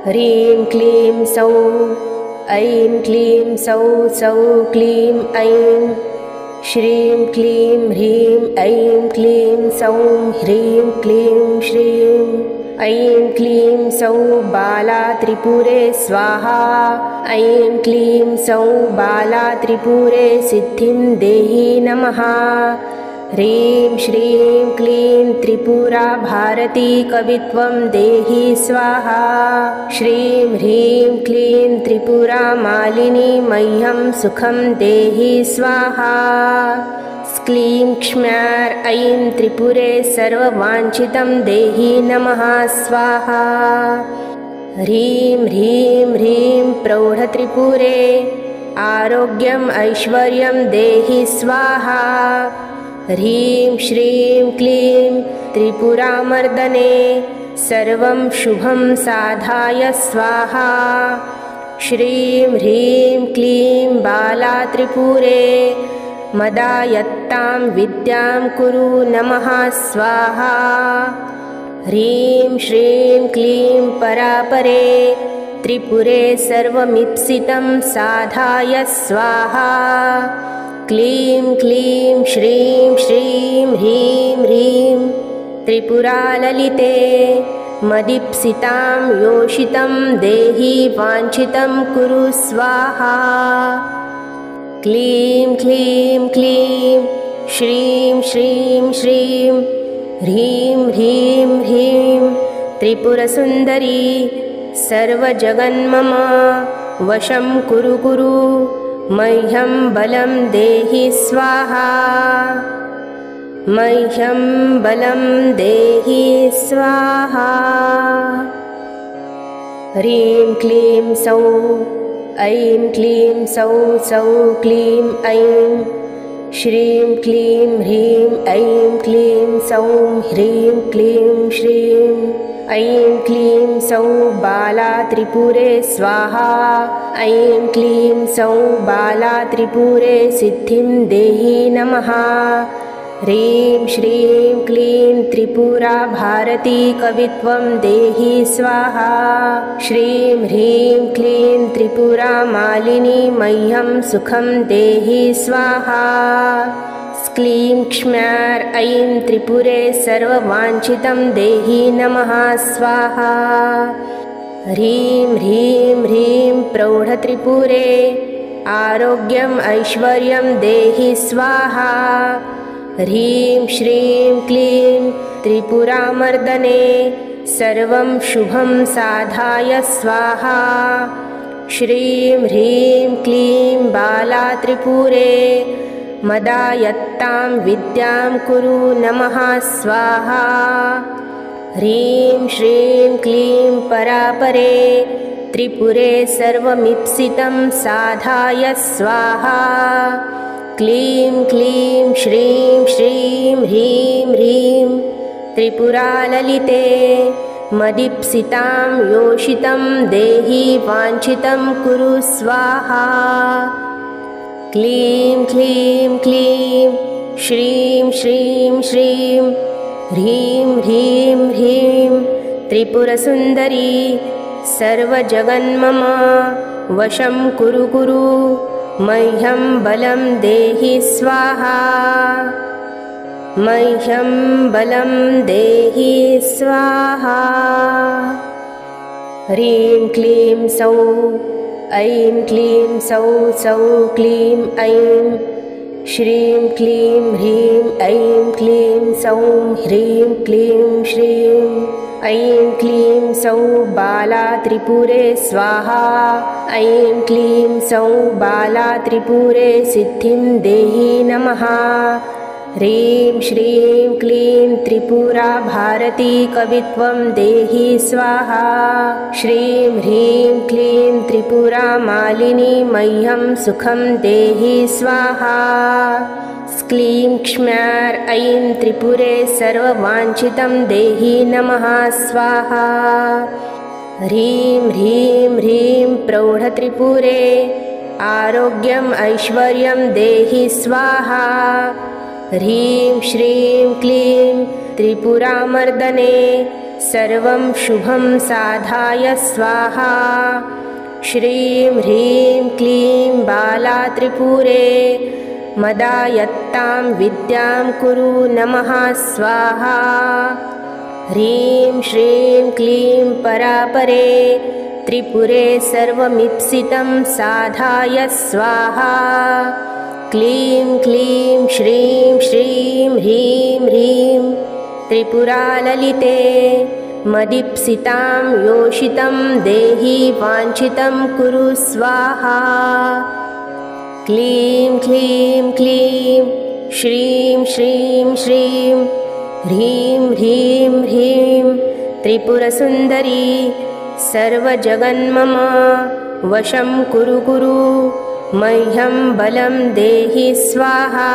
ह्रीं क्लीं सौः ऐं क्लीं सौः सौः क्लीं ऐं श्रीं क्लीं ह्रीं ऐं क्लीं सौं ह्रीं क्लीं श्रीं ऐं क्लीं सौः बाला त्रिपुरे स्वाहा ऐं क्लीं सौः बाला त्रिपुरे सिद्धिं देहि नमः। ह्रीं श्रीं क्लीं त्रिपुरा भारती कवित्वं देहि स्वाहा। श्रीं ह्रीं क्लीं त्रिपुरा मालिनी मह्यं सुखं देहि स्वाहा। क्लीं क्ष्म्यार् ऐं त्रिपुरे सर्ववाञ्छितं देहि नमः स्वाहा। ह्रीं ह्रीं ह्रीं प्रौढत्रिपुरे आरोग्यम् ऐश्वर्यं देहि स्वाहा। ह्रीं श्रीं क्लीं त्रिपुरामर्दने सर्वं शुभं साधाय स्वाहा। श्रीं ह्रीं क्लीं बाला त्रिपुरे मदायत्तां विद्यां कुरु नमः स्वाहा। ह्रीं श्रीं क्लीं परापरे त्रिपुरे सर्वमीप्सितं साधाय स्वाहा। क्लीं क्लीं श्रीं श्रीं ह्रीं ह्रीं त्रिपुराललिते मदीप्सितां योषितं देहि वाञ्छितं कुरु स्वाहा। क्लीं क्लीं क्लीं श्रीं श्रीं श्रीं ह्रीं ह्रीं ह्रीं त्रिपुरसुन्दरी सर्वजगन्मम वशं कुरु कुरु मह्यं बलं देहि स्वाहा। मह्यं बलं देहि स्वाहा। ह्रीं क्लीं सौः ऐं क्लीं सौः सौः क्लीं ऐं श्रीं क्लीं ह्रीं ऐं क्लीं सौं ह्रीं क्लीं श्रीं ऐं क्लीं सौः बाला त्रिपुरे स्वाहा। ऐं क्लीं सौः बाला त्रिपुरे सिद्धिं देहि नमः। ह्रीं श्रीं क्लीं त्रिपुरा भारती कवित्वं देहि स्वाहा। श्रीं ह्रीं क्लीं त्रिपुरा मालिनी मह्यं सुखं देहि स्वाहा। क्लीं क्ष्म्यार् ऐं त्रिपुरे सर्ववाञ्छितं देहि नमः स्वाहा। ह्रीं ह्रीं ह्रीं प्रौढत्रिपुरे आरोग्यम् ऐश्वर्यं देहि स्वाहा। ह्रीं श्रीं क्लीं त्रिपुरामर्दने सर्वं शुभं साधाय स्वाहा। श्रीं ह्रीं क्लीं बाला त्रिपुरे मदायत्तां विद्यां कुरु नमः स्वाहा। ह्रीं श्रीं क्लीं परापरे त्रिपुरे सर्वमीप्सितं साधाय स्वाहा। क्लीं क्लीं श्रीं श्रीं ह्रीं ह्रीं त्रिपुराललिते मदीप्सितां योषितं देहि वाञ्छितं कुरु स्वाहा। क्लीं क्लीं क्लीं श्रीं श्रीं श्रीं ह्रीं ह्रीं ह्रीं त्रिपुरसुन्दरी सर्वजगन्मम वशं कुरु कुरु मह्यं बलं देहि स्वाहा। मह्यं बलं देहि स्वाहा। ह्रीं क्लीं सौः ऐं क्लीं सौः सौः क्लीं ऐं श्रीं क्लीं ह्रीं ऐं क्लीं सौं ह्रीं क्लीं श्रीं ऐं क्लीं सौः बाला त्रिपुरे स्वाहा। ऐं क्लीं सौः बाला त्रिपुरे सिद्धिं देहि नमः। ह्रीं श्रीं क्लीं त्रिपुरा भारती कवित्वं देहि स्वाहा। श्रीं ह्रीं क्लीं त्रिपुरा मालिनी मह्यं सुखं देहि स्वाहा। क्लीं क्ष्म्यार् ऐं त्रिपुरे सर्ववाञ्छितं देहि नमः स्वाहा। ह्रीं ह्रीं ह्रीं प्रौढत्रिपुरे आरोग्यम् ऐश्वर्यं देहि स्वाहा। ह्रीं श्रीं क्लीं त्रिपुरामर्दने सर्वं शुभं साधाय स्वाहा। श्रीं ह्रीं क्लीं बाला त्रिपुरे मदायत्तां विद्यां कुरु नमः स्वाहा। ह्रीं श्रीं क्लीं परापरे त्रिपुरे सर्वमीप्सितं साधाय स्वाहा। क्लीं क्लीं श्रीं श्रीं ह्रीं ह्रीं त्रिपुराललिते मदीप्सितां योषितं देहि वाञ्छितं कुरु स्वाहा। क्लीं क्लीं क्लीं श्रीं श्रीं श्रीं ह्रीं ह्रीं ह्रीं त्रिपुरसुन्दरी सर्वजगन्मम वशं कुरु कुरु मह्यं बलं देहि स्वाहा।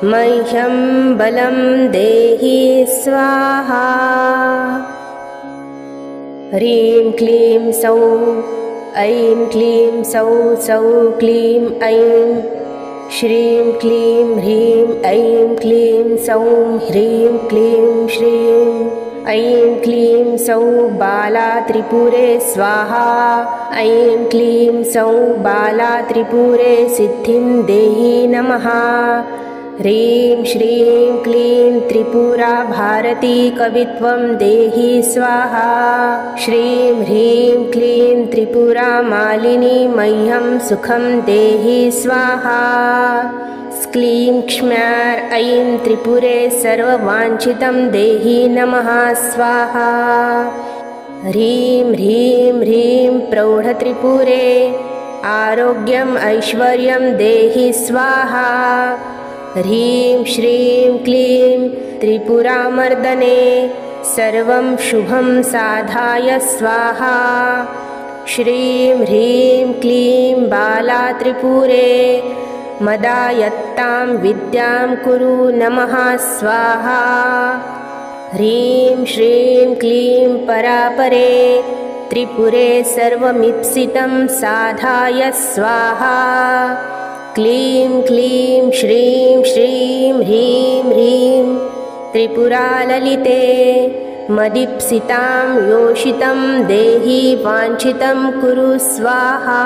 मह्यं बलं देहि स्वाहा। ह्रीं क्लीं सौः ऐं क्लीं सौः सौः क्लीं ऐं श्रीं क्लीं ह्रीं ऐं क्लीं सौं ह्रीं क्लीं श्रीं ऐं क्लीं सौः बाला त्रिपुरे स्वाहा। ऐं क्लीं सौः बाला त्रिपुरे सिद्धिं देहि नमः। ह्रीं श्रीं क्लीं त्रिपुरा भारती कवित्वं देहि स्वाहा। श्रीं ह्रीं क्लीं त्रिपुरा मालिनी मह्यं सुखं देहि स्वाहा। क्लीं क्ष्म्यार ऐं त्रिपुरे सर्ववाञ्छितं देहि नमः स्वाहा। ह्रीं ह्रीं ह्रीं प्रौढत्रिपुरे आरोग्यम् ऐश्वर्यं देहि स्वाहा। ह्रीं श्रीं क्लीं त्रिपुरामर्दने सर्वं शुभं साधाय स्वाहा। श्रीं ह्रीं क्लीं बाला त्रिपुरे मदायत्तां विद्यां कुरु नमः स्वाहा। ह्रीं श्रीं क्लीं परापरे त्रिपुरे सर्वमीप्सितं साधाय स्वाहा। क्लीं क्लीं श्रीं श्रीं ह्रीं ह्रीं त्रिपुराललिते मदीप्सितां योषितं देहि वाञ्छितं कुरु स्वाहा।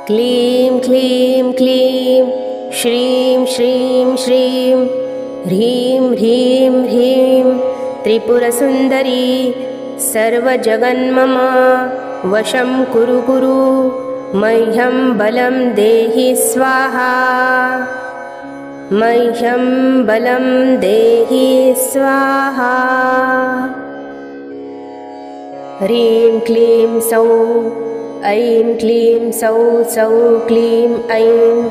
क्लीं क्लीं क्लीं श्रीं श्रीं श्रीं ह्रीं ह्रीं ह्रीं त्रिपुरसुन्दरी सर्वजगन्मम वशं कुरु कुरु मह्यं बलं देहि स्वाहा। मह्यं बलं देहि स्वाहा। ह्रीं क्लीं सौः ऐं क्लीं सौः सौः क्लीं ऐं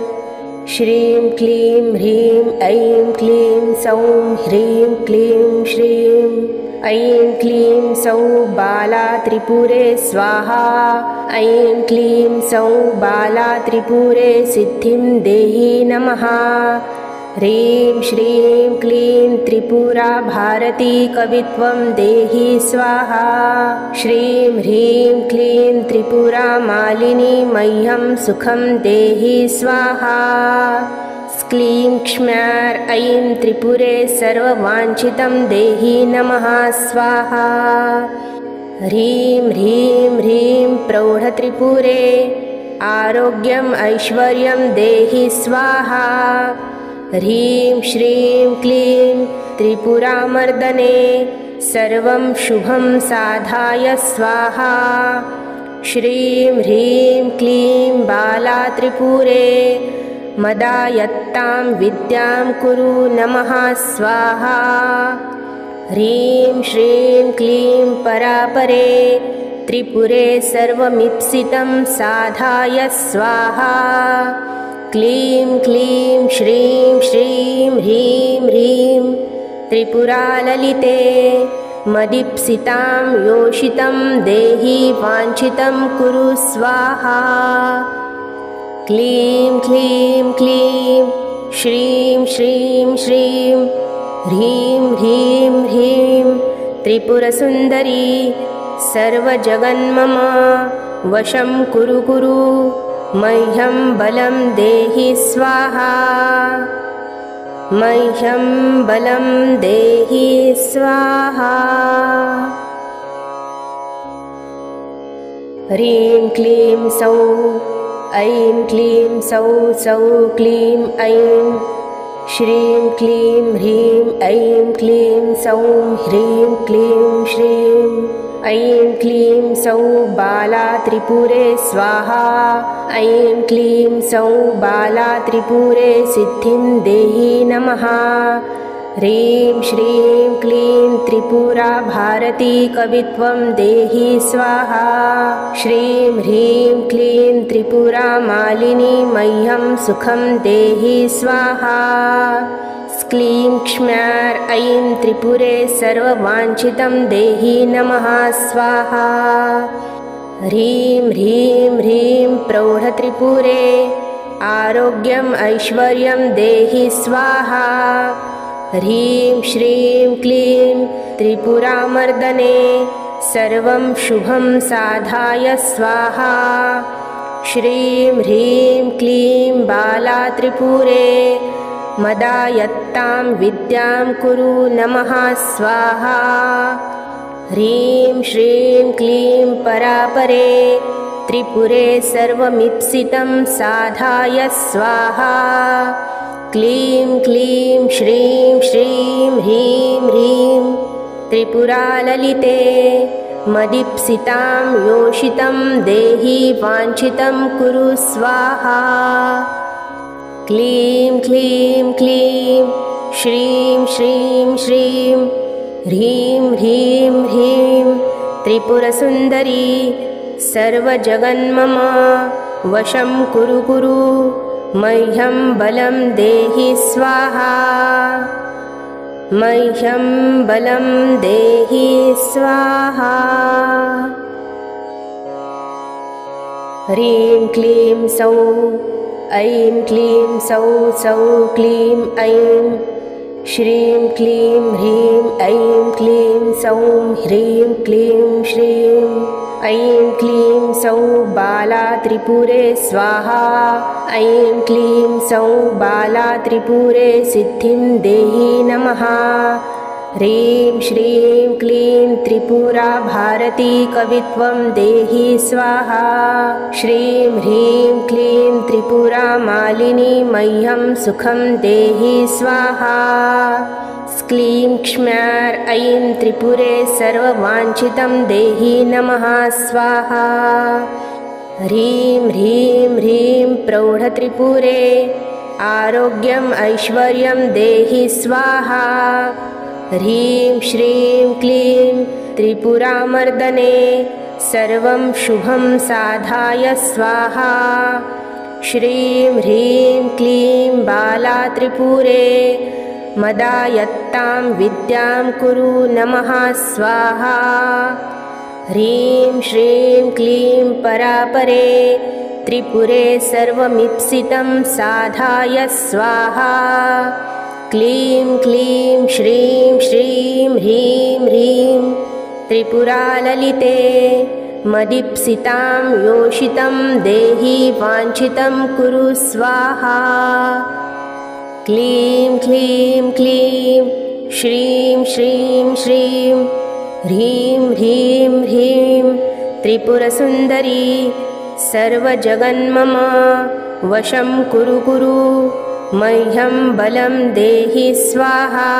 श्रीं क्लीं ह्रीं ऐं क्लीं सौं ह्रीं क्लीं श्रीं ऐं क्लीं सौः बाला त्रिपुरे स्वाहा। ऐं क्लीं सौः बाला त्रिपुरे सिद्धिं देहि नमः। ह्रीं श्रीं क्लीं त्रिपुरा भारती कवित्वं देहि स्वाहा। श्रीं ह्रीं क्लीं त्रिपुरा मालिनी मह्यं सुखं देहि स्वाहा। क्लीं क्ष्म्यार ऐं त्रिपुरे सर्ववाञ्छितं देहि नमः स्वाहा। ह्रीं ह्रीं ह्रीं प्रौढत्रिपुरे आरोग्यम् ऐश्वर्यं देहि स्वाहा। ह्रीं श्रीं क्लीं त्रिपुरामर्दने सर्वं शुभं साधाय स्वाहा। श्रीं ह्रीं क्लीं बाला त्रिपुरे मदायत्तां विद्यां कुरु नमः स्वाहा। ह्रीं श्रीं क्लीं परापरे त्रिपुरे सर्वमीप्सितं साधाय स्वाहा। क्लीं क्लीं श्रीं श्रीं ह्रीं ह्रीं त्रिपुराललिते मदीप्सितां योषितं देहि वाञ्छितं कुरु स्वाहा। क्लीं क्लीं क्लीं श्रीं श्रीं श्रीं ह्रीं ह्रीं ह्रीं त्रिपुरसुन्दरी सर्वजगन्मम वशं कुरु कुरु मह्यं बलं देहि स्वाहा। मह्यं बलं देहि स्वाहा। ह्रीं क्लीं सौः ऐं क्लीं सौः सौः क्लीं ऐं। श्रीं क्लीं ह्रीं ऐं क्लीं सौं ह्रीं क्लीं श्रीं। ऐं क्लीं सौः बाला त्रिपुरे स्वाहा। ऐं क्लीं सौः बाला त्रिपुरे सिद्धिं देहि नमः। ह्रीं श्रीं क्लीं त्रिपुरा भारती कवित्वं देहि स्वाहा। श्रीं ह्रीं क्लीं त्रिपुरा मालिनी मह्यं सुखं देहि स्वाहा। क्लीं क्ष्म्यार् ऐं त्रिपुरे सर्ववाञ्छितं देहि नमः स्वाहा। ह्रीं ह्रीं ह्रीं प्रौढत्रिपुरे आरोग्यम् ऐश्वर्यं देहि स्वाहा। ह्रीं श्रीं क्लीं त्रिपुरामर्दने सर्वं शुभं साधाय स्वाहा। श्रीं ह्रीं क्लीं बाला त्रिपुरे मदायत्तां विद्यां कुरु नमः स्वाहा। ह्रीं श्रीं क्लीं परापरे त्रिपुरे सर्वमीप्सितं साधाय स्वाहा। क्लीं क्लीं श्रीं श्रीं ह्रीं ह्रीं त्रिपुराललिते मदीप्सितां योषितं देहि वाञ्छितं कुरु स्वाहा। क्लीं क्लीं क्लीं श्रीं श्रीं श्रीं ह्रीं ह्रीं ह्रीं त्रिपुरसुन्दरी सर्वजगन्मम वशं कुरु कुरु मह्यं बलं देहि स्वाहा। मह्यं बलं देहि स्वाहा। ह्रीं क्लीं सौः ऐं क्लीं सौः सौः क्लीं ऐं। श्रीं क्लीं ह्रीं ऐं क्लीं सौं ह्रीं क्लीं श्रीं। ऐं क्लीं सौः बाला त्रिपुरे स्वाहा। ऐं क्लीं सौः बाला त्रिपुरे सिद्धिं देहि नमः। ह्रीं श्रीं क्लीं त्रिपुरा भारती कवित्वं देहि स्वाहा। श्रीं ह्रीं क्लीं त्रिपुरा मालिनी मह्यं सुखं देहि स्वाहा। क्लीं क्ष्म्यार् ऐं त्रिपुरे सर्ववाञ्छितं देहि नमः स्वाहा। ह्रीं ह्रीं ह्रीं प्रौढत्रिपुरे आरोग्यम् ऐश्वर्यं देहि स्वाहा। ह्रीं श्रीं क्लीं त्रिपुरामर्दने सर्वं शुभं साधाय स्वाहा। श्रीं ह्रीं क्लीं बाला त्रिपुरे मदायत्तां विद्यां कुरु नमः स्वाहा। ह्रीं श्रीं क्लीं परापरे त्रिपुरे सर्वमीप्सितं साधाय स्वाहा। क्लीं क्लीं श्रीं श्रीं ह्रीं ह्रीं त्रिपुराललिते मदीप्सितां योषितं देहि वाञ्छितं कुरु स्वाहा। क्लीं क्लीं क्लीं श्रीं श्रीं श्रीं ह्रीं ह्रीं ह्रीं त्रिपुरसुन्दरी सर्वजगन्मम वशं कुरु कुरु मह्यं बलं देहि स्वाहा।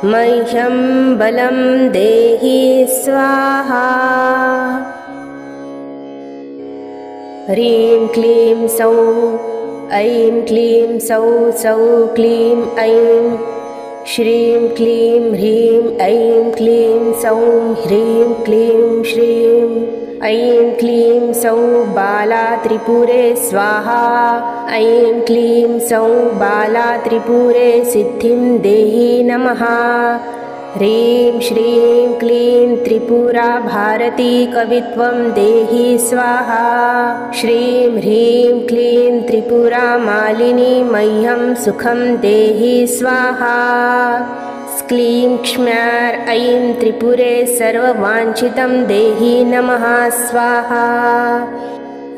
मह्यं बलं देहि स्वाहा। ह्रीं क्लीं सौः ऐं क्लीं सौः सौः क्लीं ऐं। श्रीं क्लीं ह्रीं ऐं क्लीं सौं ह्रीं क्लीं श्रीं। ऐं क्लीं सौः बाला त्रिपुरे स्वाहा। ऐं क्लीं सौः बाला त्रिपुरे सिद्धिं देहि नमः। ह्रीं श्रीं क्लीं त्रिपुरा भारती कवित्वं देहि स्वाहा। श्रीं ह्रीं क्लीं त्रिपुरा मालिनी मह्यं सुखं देहि स्वाहा। क्लीं क्ष्म्यार् ऐं त्रिपुरे सर्ववाञ्छितं देहि नमः स्वाहा।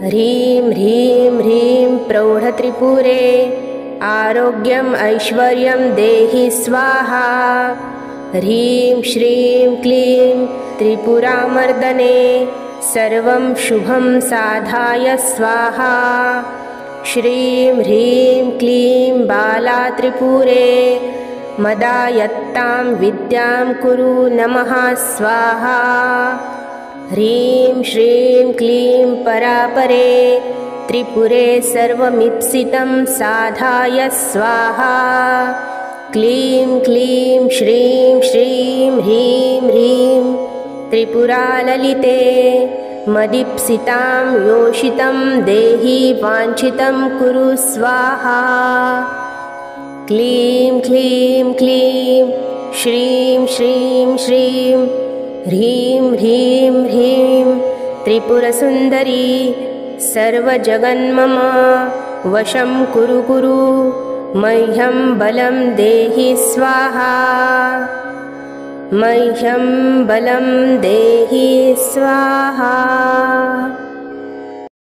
ह्रीं ह्रीं ह्रीं प्रौढत्रिपुरे आरोग्यम् ऐश्वर्यं देहि स्वाहा। ह्रीं श्रीं क्लीं त्रिपुरामर्दने सर्वं शुभं साधाय स्वाहा। श्रीं ह्रीं क्लीं बाला त्रिपुरे मदायत्तां विद्यां कुरु नमः स्वाहा। ह्रीं श्रीं क्लीं परापरे त्रिपुरे सर्वमीप्सितं साधाय स्वाहा। क्लीं क्लीं श्रीं श्रीं ह्रीं ह्रीं त्रिपुराललिते मदीप्सितां योषितं देहि वाञ्छितं कुरु स्वाहा। क्लीं क्लीं क्लीं श्रीं श्रीं श्रीं ह्रीं ह्रीं ह्रीं त्रिपुरसुन्दरी सर्वजगन्मम वशं कुरु कुरु मह्यं बलं देहि स्वाहा। मह्यं बलं देहि स्वाहा।